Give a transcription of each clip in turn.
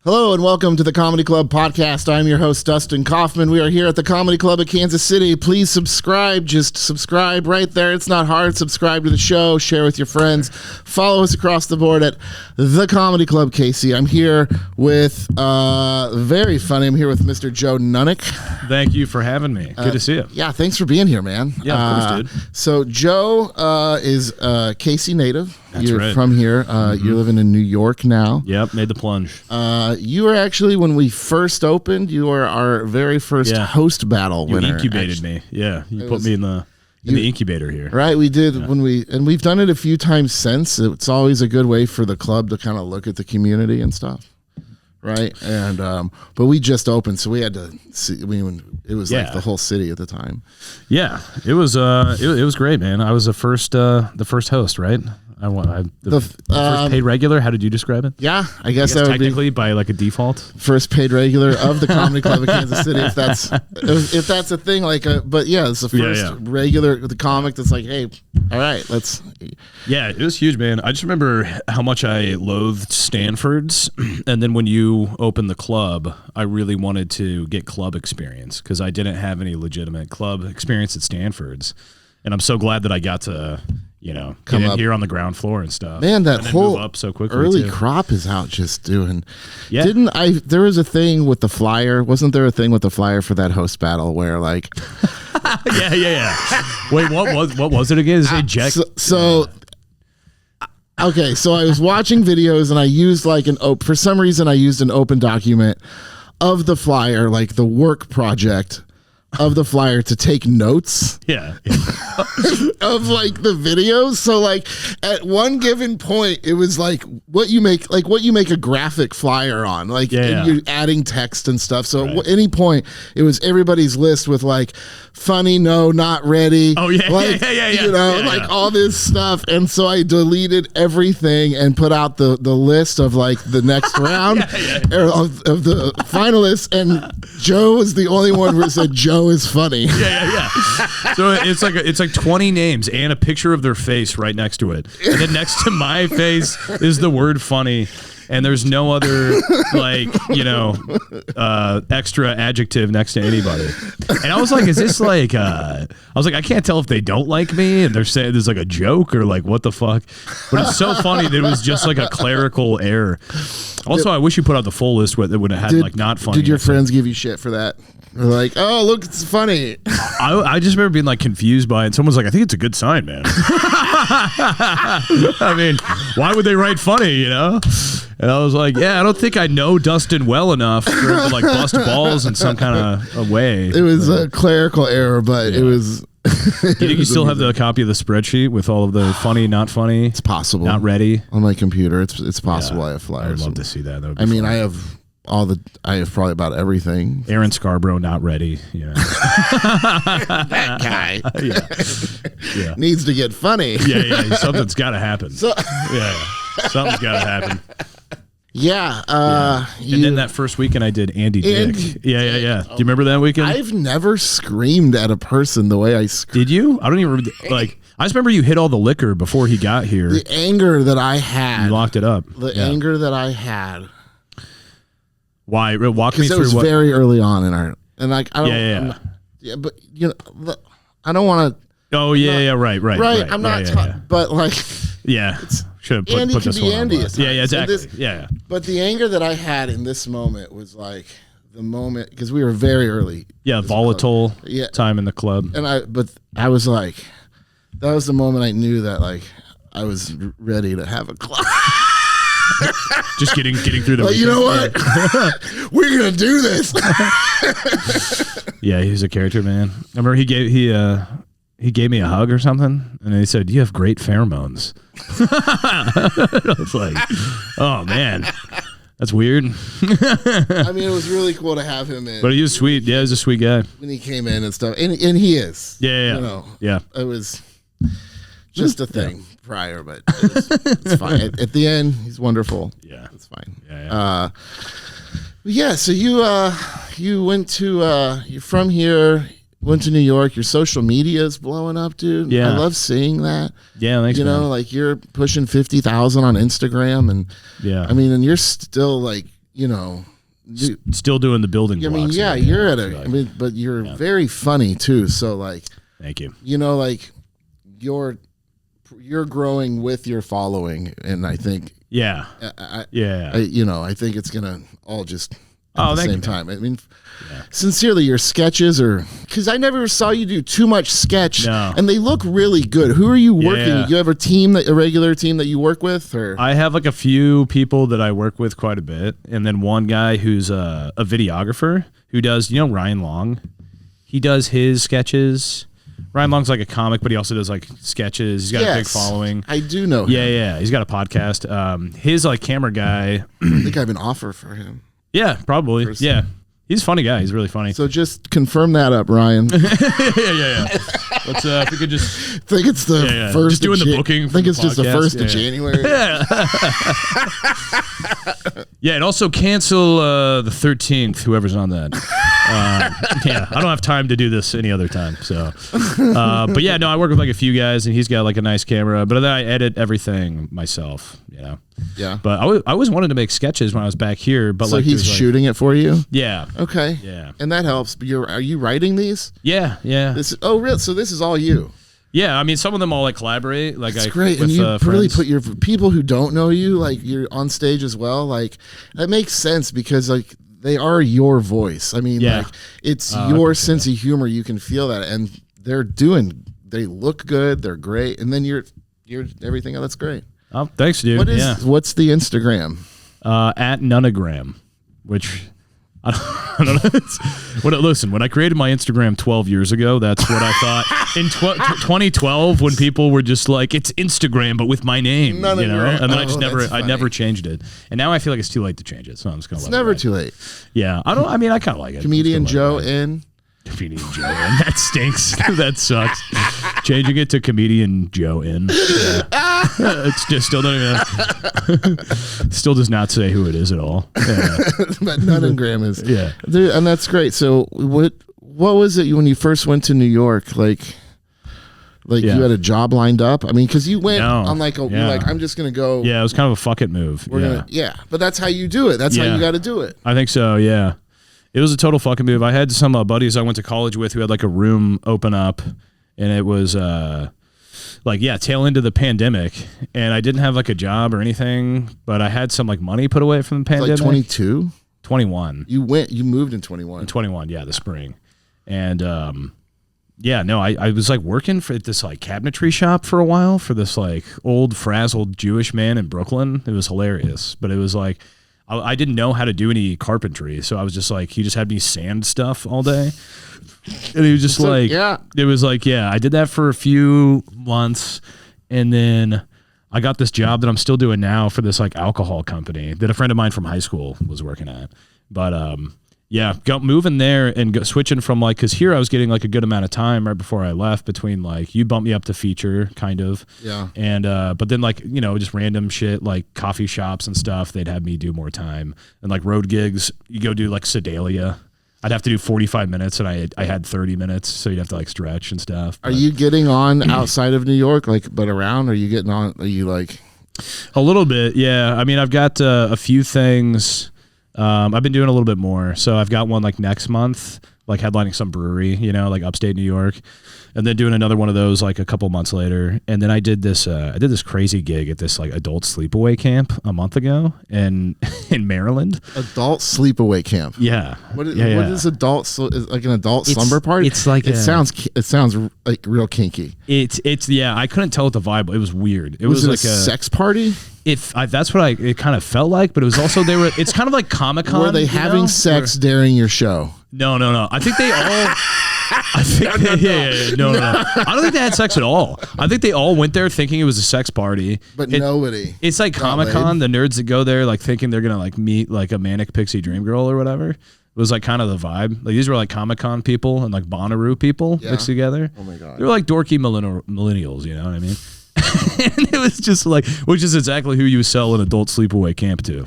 Hello and welcome to the Comedy Club podcast. I'm your host, Dustin Kaufman. We are here at the Comedy Club of Kansas City. Please subscribe. Just subscribe right there. It's not hard. Subscribe to the show. Share with your friends. Follow us across the board at the Comedy Club KC. I'm here with, very funny, I'm here with Mr. Joe Nunnink. Thank you for having me. Good to see you. Yeah, thanks for being here, man. Yeah, of course, dude. So Joe is KC native. That's You're right. from here. You're living in New York now. Yep, made the plunge. You were actually, when we first opened, you were our very first host battle winner. You incubated me. Yeah, you put me in the incubator here. Right, we did and we've done it a few times since. It's always a good way for the club to kind of look at the community and stuff. Right, and but we just opened, so we had to see. It was like the whole city at the time. Yeah, it was great, man. I was the first host, right? The first paid regular. How did you describe it? Yeah, I guess that would technically by like a default. First paid regular of the Comedy Club of Kansas City, if that's a thing. But yeah, it's the first regular, the comic that's like, hey, all right, let's. Yeah, it was huge, man. I just remember how much I loathed Stanford's, and then when you opened the club, I really wanted to get club experience because I didn't have any legitimate club experience at Stanford's, and I'm so glad that I got to. Come in here on the ground floor and stuff. Man, that whole move up so quickly early crop is out just doing. Yeah. There was a thing with the flyer. Wasn't there a thing with the flyer for that host battle where like. yeah. Wait, what was it again? Is it Jack? Okay, so I was watching videos and I used for some reason I used an open document of the flyer, like the work project of the flyer to take notes. Yeah. Of like the videos. So like at one given point it was like what you make a graphic flyer on. Like and you're adding text and stuff. So at any point it was everybody's list with like funny, no, not ready. Oh yeah. Like, yeah. all this stuff. And so I deleted everything and put out the list of like the next round of the finalists, and Joe was the only one who said Joe is funny. Yeah. So it's like 20 names and a picture of their face right next to it. And then next to my face is the word funny. And there's no other extra adjective next to anybody. And I was like, is this like I was like, I can't tell if they don't like me and they're saying there's like a joke or like what the fuck. But it's so funny that it was just like a clerical error. Also, I wish you put out the full list when it had like not funny. Did your friends give you shit for that? They're like, oh, look, it's funny. I just remember being like confused by it. And someone's like, I think it's a good sign, man. I mean, why would they write funny, And I was like, yeah, I don't think I know Dustin well enough for him to like bust balls in some kind of a way. It was a clerical error, but it was. Do you think you still have the copy of the spreadsheet with all of the funny, not funny? It's possible. Not ready? On my computer, it's possible I have flyers. I'd love to see that. I have I have probably about everything. Aaron Scarborough, not ready. That guy. Yeah. Needs to get funny. Yeah. Something's got to happen. Something's got to happen. Yeah. And then that first weekend I did Andy Dick. Yeah. Do you remember that weekend? I've never screamed at a person the way I screamed. Did you? I don't even like. I just remember you hit all the liquor before he got here. The anger that I had. You locked it up. The anger that I had. Why? Walk me through. It was very early on in our, and like I don't. But I don't want to. Oh yeah, right. I'm not. But like. Yeah. Should have put this one on blast. Yeah, exactly. But the anger that I had in this moment was like the moment, because we were very early. Yeah, volatile time in the club. And I was like, that was the moment I knew that like I was ready to have a club. Just getting through the. Like, you know what? We're gonna do this. Yeah, he was a character, man. I remember he gave me a hug or something, and he said, "You have great pheromones." I was like, "Oh man, that's weird." I mean, it was really cool to have him in. But he was sweet. Yeah, he was a sweet guy when he came in and stuff, and he is. Yeah. It was just a thing prior, but it's fine. At the end, he's wonderful. Yeah, it's fine. Yeah. So you went to you're from here. Went to New York. Your social media is blowing up, dude. Yeah, I love seeing that. Yeah, thanks, like you're pushing 50,000 on Instagram, and I mean, and you're still like you know, still doing the building blocks. I mean, yeah, you're at a. I mean, but you're very funny too. So like, thank you. You know, like you're growing with your following, and I think. Yeah. I think it's gonna all just at the same time. I mean, sincerely, your sketches are because I never saw you do too much sketch, and they look really good. Who are you working with? You have a regular team that you work with, or I have like a few people that I work with quite a bit, and then one guy who's a videographer who does, Ryan Long. He does his sketches. Ryan Long's like a comic, but he also does like sketches. He's got a big following. I do know him. Yeah. He's got a podcast. His like camera guy. I think I have an offer for him. Yeah, probably. Yeah. He's a funny guy. He's really funny. So just confirm that up, Ryan. Yeah. Let's if we could just think it's the first. Just doing the booking. I think it's just the 1st of January. Yeah, and also cancel the 13th. Whoever's on that. I don't have time to do this any other time. So, but yeah, no, I work with like a few guys, and he's got like a nice camera. But then I edit everything myself. Yeah. But I always wanted to make sketches when I was back here. But so he's shooting it for you. Yeah. Okay. Yeah. And that helps. But are you writing these? Yeah. Really? So this is all you. Yeah, I mean, some of them all like collaborate. Like that's great, and you really put your people who don't know you, like you're on stage as well. Like that makes sense because like they are your voice. I mean, like it's your sense of humor. You can feel that, and they look good. They're great, and then you're everything else. That's great. Oh, thanks, dude. What's the Instagram? At Nunnogram, which. I don't know. Listen, when I created my Instagram 12 years ago, that's what I thought. In 2012, when people were just like, "It's Instagram, but with my name," and then I never changed it. And now I feel like it's too late to change it, so I'm just gonna. It's never too late. Yeah, I mean, I kind of like it. Comedian Joe in. Comedian Joe in. That stinks. That sucks. Changing it to Comedian Joe in. Yeah. It's just still does not say who it is at all. Yeah. But Nunnogram is. Yeah. And that's great. So what was it when you first went to New York? Like you had a job lined up? I mean, because you went on you're like, I'm just going to go. Yeah, it was kind of a fuck it move. But that's how you do it. That's how you got to do it. I think so, yeah. It was a total fucking move. I had some buddies I went to college with who had like a room open up, and it was tail end of the pandemic, and I didn't have like a job or anything, but I had some like money put away from the pandemic. Like 22? 21. You moved in 21. In 21, yeah, the spring. And I was like working for this like cabinetry shop for a while for this like old frazzled Jewish man in Brooklyn. It was hilarious, but it was like I didn't know how to do any carpentry, so I was just like, he just had me sand stuff all day. And he was just it was like, I did that for a few months, and then I got this job that I'm still doing now for this like alcohol company that a friend of mine from high school was working at. But moving there and switching from like, because here I was getting like a good amount of time right before I left between like, you bumped me up to feature kind of. Yeah. And, but then like, just random shit like coffee shops and stuff, they'd have me do more time. And like road gigs, you go do like Sedalia. I'd have to do 45 minutes and I had 30 minutes. So you'd have to like stretch and stuff. Are you getting on outside of New York, but around? Are you getting on? Are you like? A little bit. Yeah. I mean, I've got a few things. I've been doing a little bit more. So I've got one like next month, like headlining some brewery, like upstate New York, and then doing another one of those like a couple months later. And then I did this crazy gig at this like adult sleepaway camp a month ago in Maryland. Adult sleepaway camp. Yeah. What is adult? Like an adult slumber party? It's like it sounds like real kinky. It's I couldn't tell what the vibe. It was weird. It was like a sex party. That's what it kind of felt like, but it was also it's kind of like Comic-Con. Were they having sex during your show? No. I think they all. No. I don't think they had sex at all. I think they all went there thinking it was a sex party. But nobody. It's like Comic-Con, the nerds that go there like thinking they're gonna like meet like a manic pixie dream girl or whatever. It was like kind of the vibe. Like these were like Comic-Con people and like Bonnaroo people mixed together. Oh my god. They were like dorky millennials, you know what I mean? And it was just like, which is exactly who you sell an adult sleepaway camp to.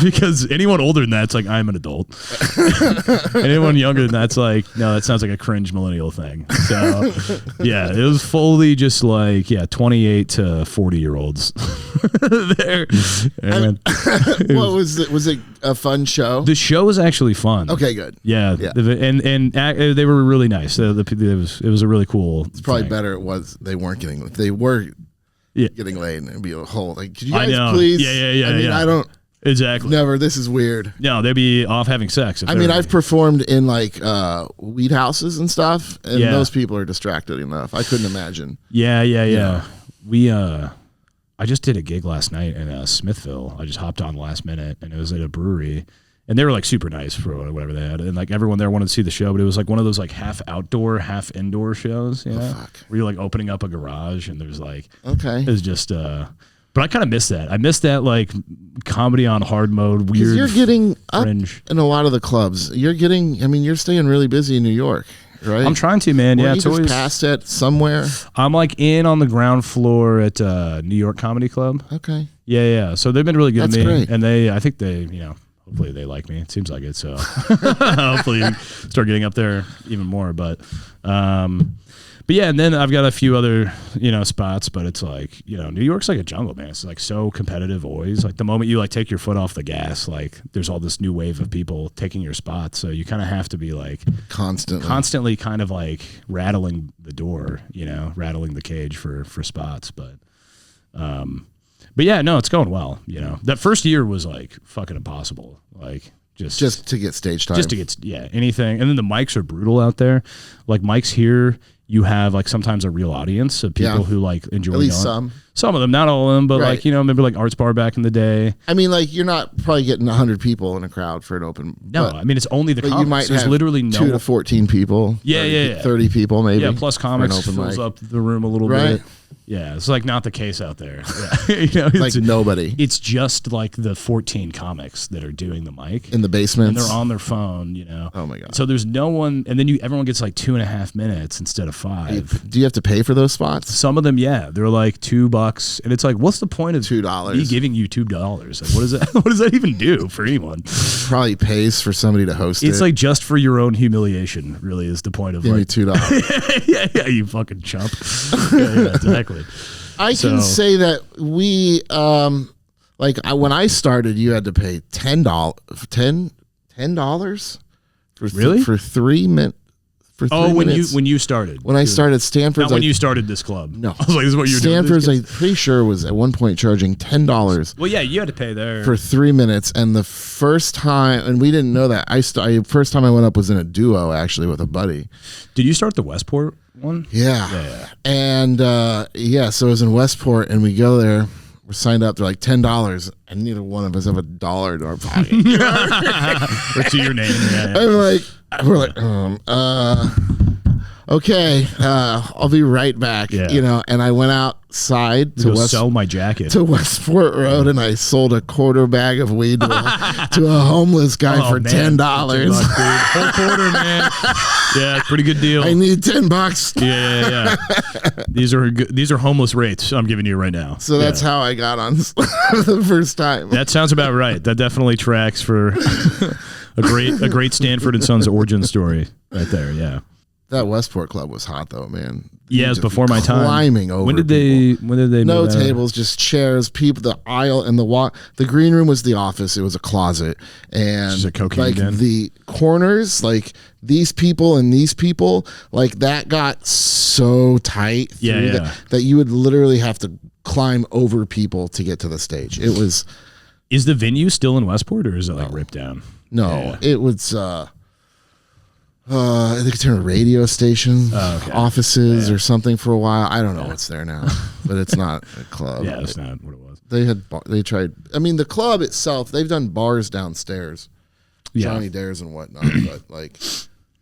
Because anyone older than that's like, I'm an adult. And anyone younger than that's like, no, that sounds like a cringe millennial thing. So yeah, it was fully just like, 28 to 40-year-olds there. And what was it? Was it a fun show? the show was actually fun. Okay, good. Yeah. And they were really nice. It was a really cool. It's probably better it was they weren't getting, if they were getting laid, and it'd be a whole like, could you guys please? Yeah. I mean, I don't. Exactly. Never. This is weird. No, they'd be off having sex. I mean, I've performed in like weed houses and stuff, and those people are distracted enough. I couldn't imagine. Yeah. We I just did a gig last night in Smithville. I just hopped on last minute, and it was at a brewery, and they were like super nice for whatever they had, and like everyone there wanted to see the show, but it was like one of those like half outdoor, half indoor shows, you know, where you're like opening up a garage, and there's like it was just but I kind of miss that. I miss that like comedy on hard mode, weird. You're getting fringe. up in a lot of the clubs. You're getting. I mean, you're staying really busy in New York, right? I'm trying to, man. Well, it's you always just passed it somewhere. I'm like in on the ground floor at New York Comedy Club. Okay. Yeah. So they've been really good to me, great. and I think they, hopefully they like me. It seems like it. So hopefully start getting up there even more. But yeah, and then I've got a few other, spots, but it's like, New York's like a jungle, man. It's like so competitive always. Like the moment you like take your foot off the gas, like there's all this new wave of people taking your spot. So you kind of have to be like constantly kind of like rattling the door, rattling the cage for spots. But yeah, no, it's going well. That first year was like fucking impossible. Like just to get stage time. Just to get, anything. And then the mics are brutal out there. Like mics here, you have like sometimes a real audience of people who like enjoy. At least some of them, not all of them, but like, maybe like Arts Bar back in the day. I mean, like you're not probably getting 100 people in a crowd for an open. No, I mean, it's only the comics. You might There's have literally 2 to 14 people. Yeah. 30 people maybe. Yeah, plus comics fills up the room a little bit. Yeah, it's like not the case out there. Yeah. Like nobody. It's just like the 14 comics that are doing the mic in the basement, and they're on their phone. Oh my god! So there's no one, and then everyone gets like 2.5 minutes instead of 5. Do you have to pay for those spots? Some of them, they're like $2, and it's like, what's the point of $2? Me giving you $2? Like, what is that? What does that even do for anyone? Probably pays for somebody to host it. It's like just for your own humiliation. Really, is the point of give like me $2. yeah, you fucking chump. Yeah, exactly. I can say that we when I started, you had to pay $10 for really for 3 minutes. When you started. When I started Stanford's. Not when you started this club. No. I was like, this is what you're Stanford's, doing. I'm pretty sure, was at one point charging $10. Well, yeah, you had to pay there. For 3 minutes. And the first time, and we didn't know that, first time I went up was in a duo, actually, with a buddy. Did you start the Westport one? Yeah. And, so it was in Westport, and we go there. We're signed up. They're like $10, and neither one of us have $1 in our pocket. Or to your name. Yeah. We're like, okay, I'll be right back. And I went outside to sell my jacket to Westport Road, and I sold a quarter bag of weed to a homeless guy for $10. Whole quarter, man. Yeah, pretty good deal. I need $10. Yeah. These are homeless rates I'm giving you right now. So that's how I got on the first time. That sounds about right. That definitely tracks for a great Stanford and Sons origin story right there. Yeah. That Westport Club was hot though, man. Yeah, it was before my time. Climbing over. When did they? No tables, just chairs. People, the aisle and the green room was the office. It was a closet, and just a cocaine den. The corners, like these people and these people, like that got so tight. That you would literally have to climb over people to get to the stage. It was. Is the venue still in Westport, or is it like ripped down? No, it was. I think it's a radio station, offices or something for a while. I don't know what's there now, but it's not a club. Yeah, that's not what it was. They tried. I mean, the club itself, they've done bars downstairs, Johnny Dares and whatnot, but like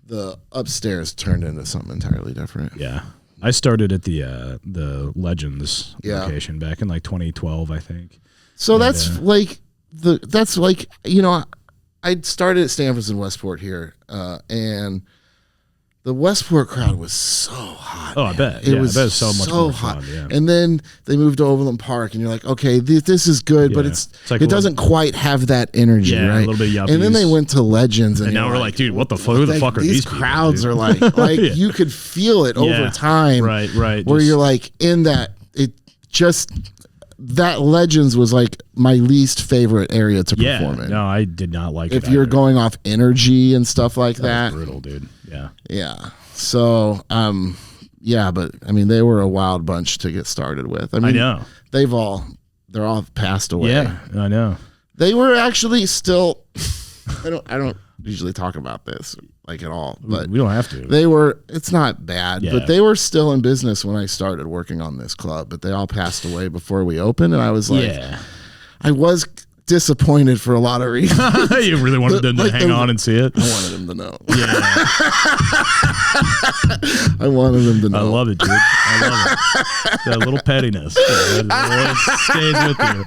the upstairs turned into something entirely different. Yeah, I started at the Legends location back in like 2012, I think. So that's I started at Stanford's in Westport here, and the Westport crowd was so hot. Oh, I bet. It was I bet it's so much more hot. fun. Yeah. And then they moved to Overland Park, and you're like, okay, this is good, but It's like it doesn't quite have that energy, Yeah, right? a little bit yuppies. And then they went to Legends, And now you're we're like, dude, what the fuck? Who the fuck are these people, crowds dude? are like Yeah. you could feel it over time. Right. Where you're like in that, that Legends was like my least favorite area to perform in. No, I did not like it. If you're going off energy and stuff like that. Was brutal, dude. Yeah. Yeah. So, but I mean, they were a wild bunch to get started with. I mean, know. they're all passed away. Yeah, I know. They were actually still, I don't usually talk about this like at all, but We don't have to. it's not bad, but they were still in business when I started working on this club, but they all passed away before we opened. And I was like, I was disappointed for a lot of reasons. You really wanted them to hang on and see it? I wanted them to know. Yeah. I wanted them to know. I love it, dude. I love it. That little pettiness. It stays with you.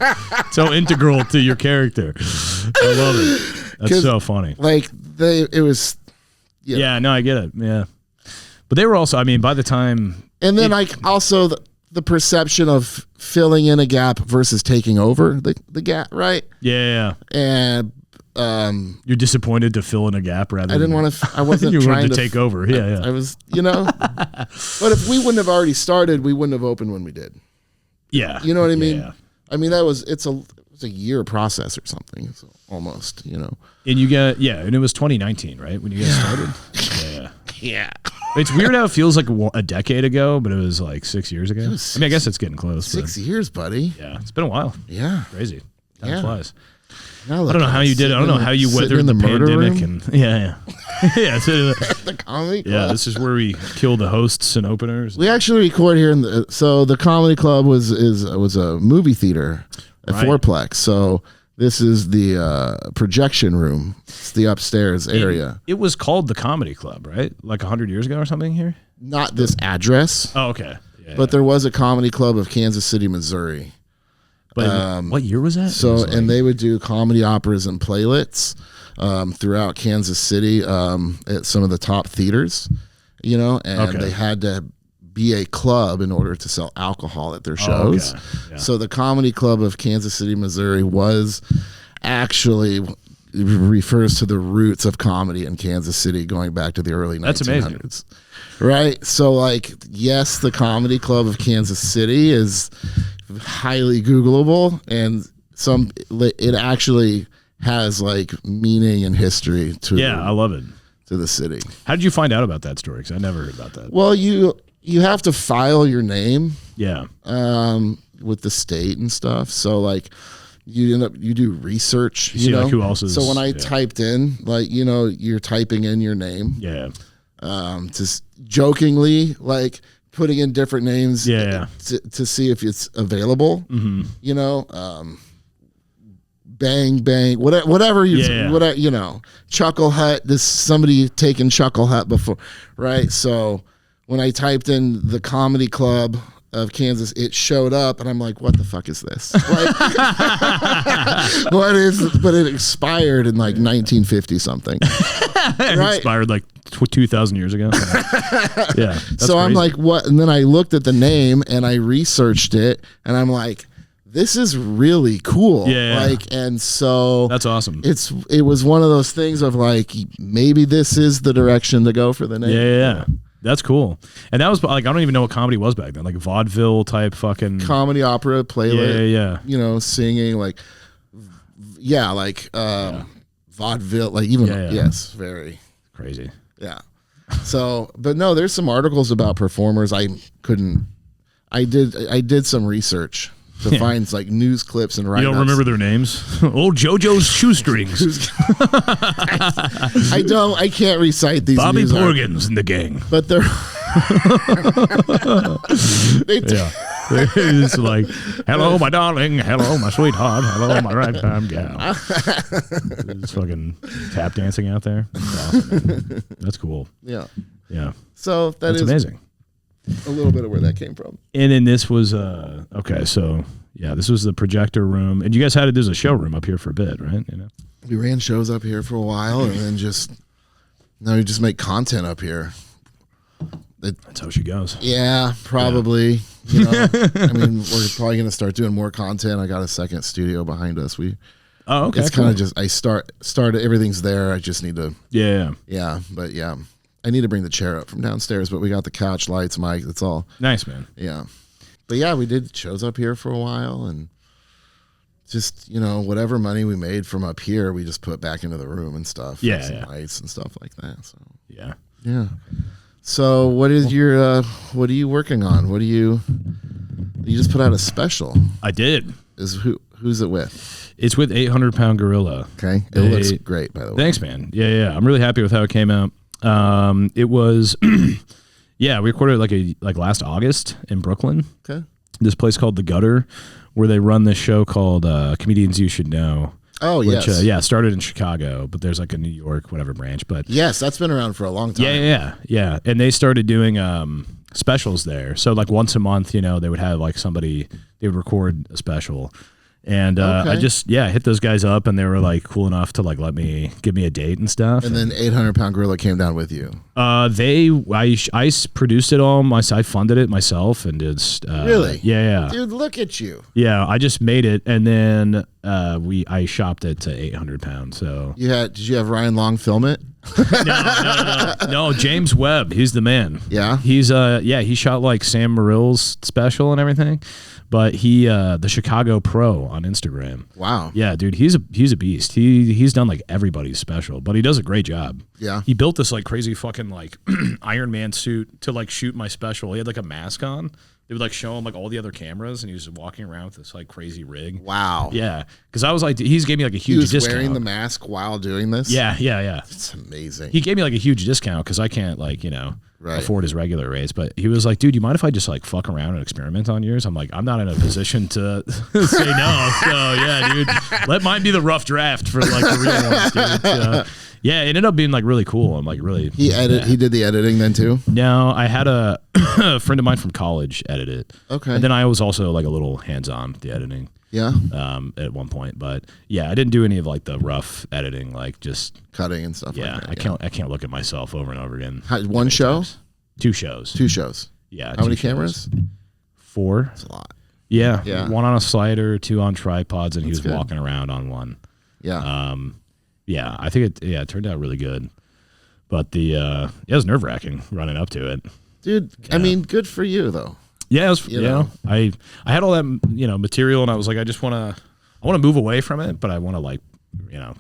So integral to your character. I love it. That's so funny. Like it was. Yeah, no, I get it. Yeah. But they were also, I mean, by the time. And then also the perception of filling in a gap versus taking over the gap, right? Yeah. And you're disappointed to fill in a gap rather. I didn't want to. I wasn't you trying wanted to take over. Yeah. I was, But if we wouldn't have already started, we wouldn't have opened when we did. Yeah. You know what I mean? Yeah. I mean it's a year process or something, so almost. And you get and it was 2019, right, when you guys started. Yeah. It's weird how it feels like a decade ago, but it was like 6 years ago. I mean, I guess it's getting close. 6 years, buddy. Yeah, it's been a while. Yeah. Crazy. Time flies. I don't know how you did it. I don't know how you weathered the pandemic. And yeah. The comedy club. Yeah, this is where we kill the hosts and openers. We actually record here so the comedy club was a movie theater at Fourplex. So this is the projection room. It's the upstairs area. It was called the Comedy Club, right? Like 100 years ago or something here? Not this address. Oh, okay. Yeah, but there was a comedy club of Kansas City, Missouri. But what year was that? So, and they would do comedy operas and playlets throughout Kansas City at some of the top theaters, and they had to be a club in order to sell alcohol at their shows. So the Comedy Club of Kansas City, Missouri was actually refers to the roots of comedy in Kansas City going back to the early 1900s. That's amazing. Right? So yes, the Comedy Club of Kansas City is highly Googleable, and it actually has meaning and history to I love it, to the city. How did you find out about that story? Because I never heard about that. Well, you have to file your name with the state and stuff, so you do research, you see who else is. So when I typed in you're typing in your name, just jokingly putting in different names to see if it's available. Bang bang, whatever Chuckle Hut. This somebody taken Chuckle Hut before, right? So when I typed in the Comedy Club of Kansas, it showed up, and I'm like, what the fuck is this? What is? But it expired in 1950 something. It expired 2,000 years ago. Yeah. So crazy. I'm like, what? And then I looked at the name and I researched it, and I'm like, this is really cool. Yeah. And so that's awesome. It was one of those things of maybe this is the direction to go for the name. Yeah. That's cool. And that was I don't even know what comedy was back then. Vaudeville type fucking comedy opera, playlet. Yeah. Singing vaudeville, yes, very crazy. Yeah. So, but no, there's some articles about performers. I did some research to find news clips and write-ups. You don't remember their names? Old JoJo's shoestrings. I can't recite these. Bobby Porgans and the gang. But they're it's hello, my darling. Hello, my sweetheart. Hello, my ragtime gal. It's fucking tap dancing out there. That's awesome, man. That's cool. Yeah. So that's amazing. A little bit of where that came from. And then this was this was the projector room, and you guys there's a showroom up here for a bit, right? We ran shows up here for a while, and then now we just make content up here. That's how she goes. Yeah, probably. You know, I mean, we're probably going to start doing more content. I got a second studio behind us. Oh, okay. It's kind of just I started. Everything's there. I just need to. Yeah. But I need to bring the chair up from downstairs. But we got the couch, lights, mic. That's all. Nice, man. Yeah, but yeah, we did shows up here for a while, and just whatever money we made from up here, we just put back into the room and stuff. Yeah, some lights and stuff like that. So yeah. So what is your what are you working on? You just put out a special. I did. Who's it with? It's with 800 Pound Gorilla. Okay. It looks great, by the way. Thanks, man. Yeah. I'm really happy with how it came out. It was, we recorded it last August in Brooklyn. Okay. This place called The Gutter, where they run this show called Comedians You Should Know. Oh, which, yes. Started in Chicago, but there's like a New York, whatever branch. But yes, that's been around for a long time. Yeah. And they started doing specials there. So like once a month, they would have like somebody, they would record a special. And I just hit those guys up, and they were like cool enough to like give me a date and stuff. And then 800 Pound Gorilla came down with you. I produced it all. I funded it myself, and it's really, yeah. Dude, look at you. Yeah, I just made it, and then I shopped it to 800 Pound. So did you have Ryan Long film it? No, James Webb, he's the man. Yeah, he's he shot like Sam Morrill's special and everything. But he, the Chicago Pro on Instagram. Wow. Yeah, dude, he's a beast. He's done like everybody's special, but he does a great job. Yeah. He built this like crazy fucking like Iron Man suit to like shoot my special. He had like a mask on. They would like show him like all the other cameras, and he was walking around with this like crazy rig. Wow. Yeah, because I was like, he's gave me like a huge discount. He was wearing the mask while doing this. Yeah. It's amazing. He gave me like a huge discount because I can't afford his regular rates. But he was like, dude, you mind if I just like fuck around and experiment on yours? I'm like, I'm not in a position to say no. So yeah, dude, let mine be the rough draft for like the real ones, dude. So, yeah, it ended up being like really cool. I'm like really. He did the editing then too. No, I had a friend of mine from college edit it. Okay. And then I was also like a little hands-on with the editing. Yeah. At one point, but yeah, I didn't do any of like the rough editing, like just cutting and stuff. Yeah, like that. I can't look at myself over and over again. One show? Times. Two shows. Yeah. How many cameras? 4. That's a lot. Yeah. 1 on a slider, 2 on tripods, and he was good. walking around on one. Yeah. Yeah, I think it turned out really good. But it was nerve-wracking running up to it. Dude, I mean, good for you though. Yeah, it was, I had all that, material, and I was like, I want to move away from it, but I want to like, have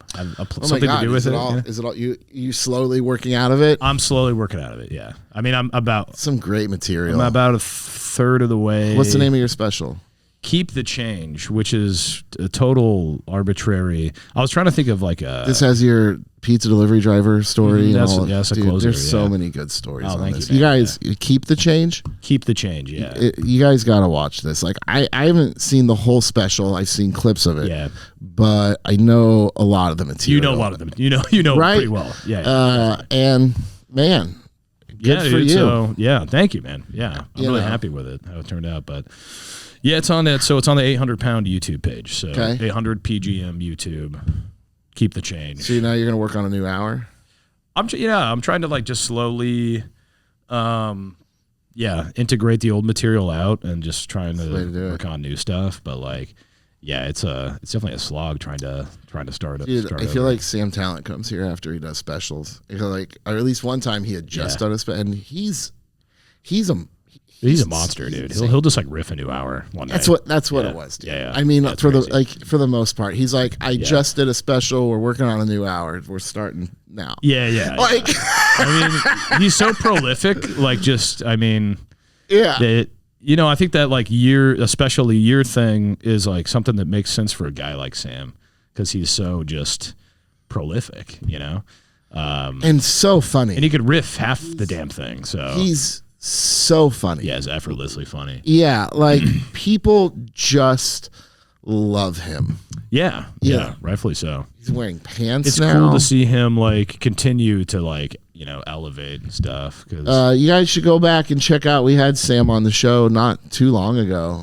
something to do with it. Is it all you slowly working out of it? I'm slowly working out of it. Yeah. I mean, I'm about some great material. I'm about a third of the way. What's the name of your special? Keep the Change, which is a total arbitrary. I was trying to think of like a. This has your pizza delivery driver story. That's a closer. There's so many good stories on this. You guys, Keep the Change. Keep the Change. Yeah. You guys got to watch this. Like I haven't seen the whole special. I've seen clips of it. Yeah. But I know a lot of the material. You know a lot of them. You know right? pretty well. Yeah. And man. Good for you. So, yeah, thank you, man. Yeah, I'm really happy with it, how it turned out. But yeah, it's on that. So it's on the 800 Pound YouTube page. So 800 PGM YouTube. Keep the Change. So now you're gonna work on a new hour. I'm trying to like just slowly, integrate the old material out and just trying to work on new stuff. But like, yeah, it's definitely a slog trying to start it. Dude, I feel like Sam Talent comes here after he does specials. I feel like, or at least one time he had just done a special, and he's a monster, dude. He'll just like riff a new hour one night. That's what it was, dude. Yeah. I mean, for the most part, he's like, I just did a special. We're working on a new hour. We're starting now. Yeah. Like, I mean, he's so prolific. Like, just, I mean, yeah. I think that like especially year thing is like something that makes sense for a guy like Sam because he's so just prolific, and so funny, and he could riff half the damn thing. So he's so funny. Yeah, he's effortlessly funny. Yeah, like people just love him. Yeah, rightfully so. He's wearing pants. It's now. cool to see him like continue to like elevate and stuff. Cause you guys should go back and check out. We had Sam on the show not too long ago.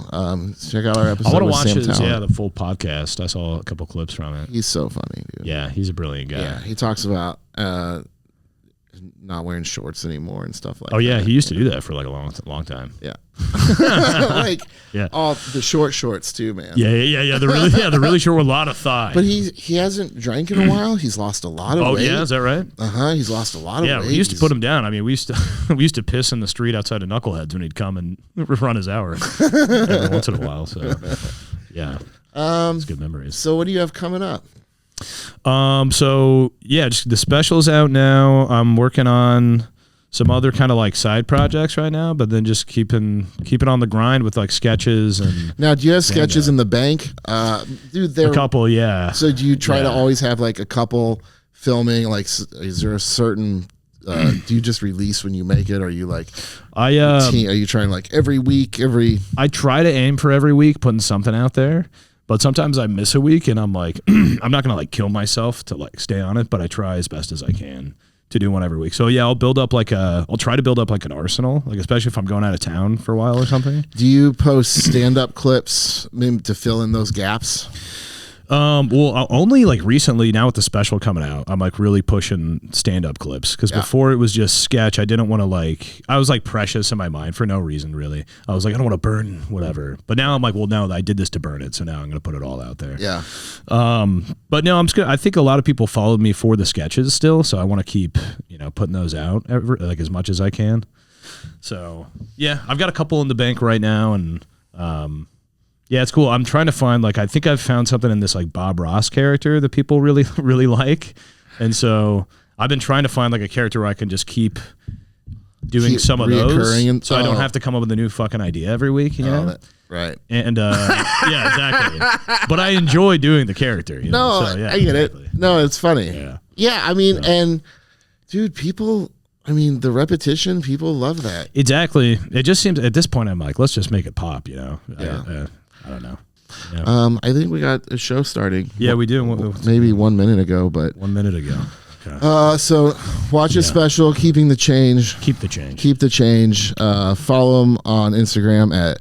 Check out our episode. I want to with watch Sam his Talent. the full podcast. I saw a couple clips from it. He's so funny, dude. Yeah, he's a brilliant guy. Yeah, he talks about not wearing shorts anymore and stuff like Oh that. yeah, he used to do that for like a long time. Yeah. Like all the short shorts too, man. Yeah. They're really short with a lot of thigh. But he hasn't drank in a while. He's lost a lot of weight. Oh yeah, is that right? He's lost a lot of weight. Yeah, we used to put him down. I mean, we used to piss in the street outside of Knuckleheads when he'd come and run his hour every once in a while. So yeah, it's good memories. So what do you have coming up? So yeah, just the special's out now. I'm working on some other kind of like side projects right now, but then just keeping on the grind with like sketches and. Now, do you have sketches in the bank? Dude, a couple, yeah. So do you try to always have like a couple filming? Like, is there a certain? Do you just release when you make it? Or are you like? Are you trying like every week? I try to aim for every week, putting something out there. But sometimes I miss a week and I'm like, I'm not going to like kill myself to like stay on it, but I try as best as I can to do one every week. So yeah, I'll try to build up like an arsenal, like especially if I'm going out of town for a while or something. Do you post stand-up clips to fill in those gaps? Well, only like recently now with the special coming out, I'm like really pushing stand-up clips because before it was just sketch. I didn't want to I was like precious in my mind for no reason really. I was like, I don't want to burn whatever. But now I'm like, well, no, I did this to burn it. So now I'm going to put it all out there. Yeah. But no, I think a lot of people followed me for the sketches still. So I want to keep, putting those out like as much as I can. So yeah, I've got a couple in the bank right now and, yeah, it's cool. I'm trying to find I think I've found something in this like Bob Ross character that people really, really like. And so I've been trying to find like a character where I can just keep doing some of those. So I don't have to come up with a new fucking idea every week, you know? Right. And yeah, exactly. But I enjoy doing the character. No, so, yeah, I get it. No, it's funny. Yeah. Yeah, I mean, and dude, the repetition, people love that. Exactly. It just seems at this point I'm like, let's just make it pop, Yeah. I don't know. Yeah. I think we got a show starting. Yeah, we do. Maybe 1 minute ago, but 1 minute ago. Okay. So watch his special, Keeping the Change. Keep the change. Keep the change. Follow him on Instagram at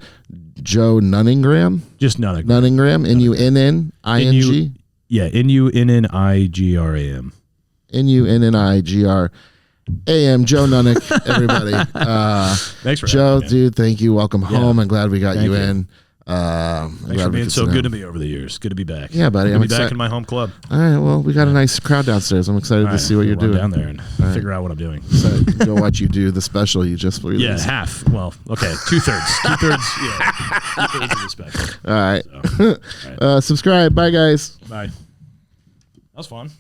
Joe Nunningram. Just Nunningram. Nunningram. N-U-N-N-I-N-G. Yeah, N-U-N-N-I-G-R-A-M. N-U-N-N-I-G-R-A-M. Joe Nunnink, everybody. Thanks for Joe, having me, dude, thank you. Welcome home. I'm glad we got you in. Thanks for being so good to me over the years. Good to be back. Yeah, buddy. I'm back in my home club. All right. Well, we got a nice crowd downstairs. I'm excited to see what you're doing down there and figure out what I'm doing. So go watch you do the special you just released. Yeah, half. Well, okay, 2/3. 2/3. Yeah, 2/3 of the special. All right. So, all right. Subscribe. Bye, guys. Bye. That was fun.